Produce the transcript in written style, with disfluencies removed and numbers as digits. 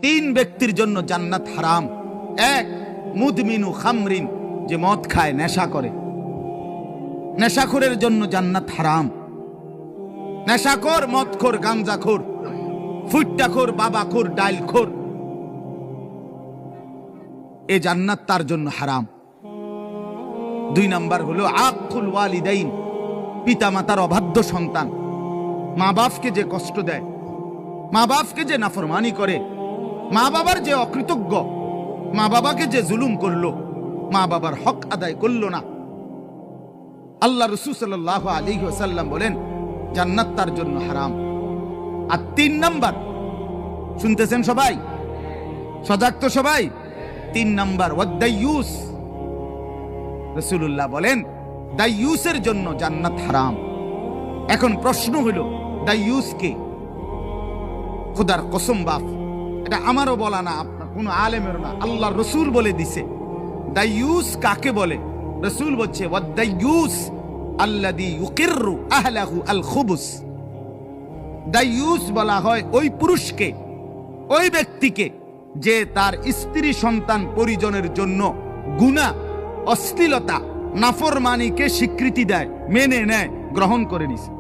তিন ব্যক্তির জন্য জান্নাত হারাম। এক, মুদমিনু খামরিন, যে মদ খায়, নেশা করে, নেশাখোরের জন্য জান্নাত হারাম। নেশাখোর, মদখোর, গাঞ্জাখোর, ফুট্টাখোর, বাবাখোর, ডাইলখোর, এ জান্নাত তার জন্য হারাম। দুই নাম্বার হলো আকুল ওয়ালিদাইন, পিতা মাতার অবাধ্য সন্তান, মা বাপকে যে কষ্ট দেয়, মা বাপকে যে নাফরমানি করে, মা বাবার যে অকৃতজ্ঞ, মা বাবাকে যে জুলুম করলো, মা বাবার হক আদায় করলো না। আল্লাহ রাসূল সাল্লাল্লাহু আলাইহি ওয়াসাল্লাম বলেন জান্নাত তার জন্য হারাম। আর তিন নাম্বার, শুনতেছেন সবাই, সজাগ তো সবাই? তিন নাম্বার ওয়াদাইয়ুস, রাসূলুল্লাহ বলেন দাইয়ুসের জন্য জান্নাত হারাম। এখন প্রশ্ন হলো দাইয়ুস কে? খোদার কসম বাপ, এটা আমারও বলা না, আপনার কোনো আলেমেরও না, আল্লাহ রসুল বলে দিছে। দাইয়ুস কাকে বলে? রসুল বলছে ওয়াদাইয়ুস আল্লাযী ইউকিররু আহলাহু আল খুবুস। দাইয়ুস বলা হয় ওই পুরুষকে, ওই ব্যক্তিকে যে তার স্ত্রী সন্তান পরিজনের জন্য গুনাহ, অশ্লীলতা, নাফরমানিকে স্বীকৃতি দেয়, মেনে নেয়, গ্রহণ করে নিছে।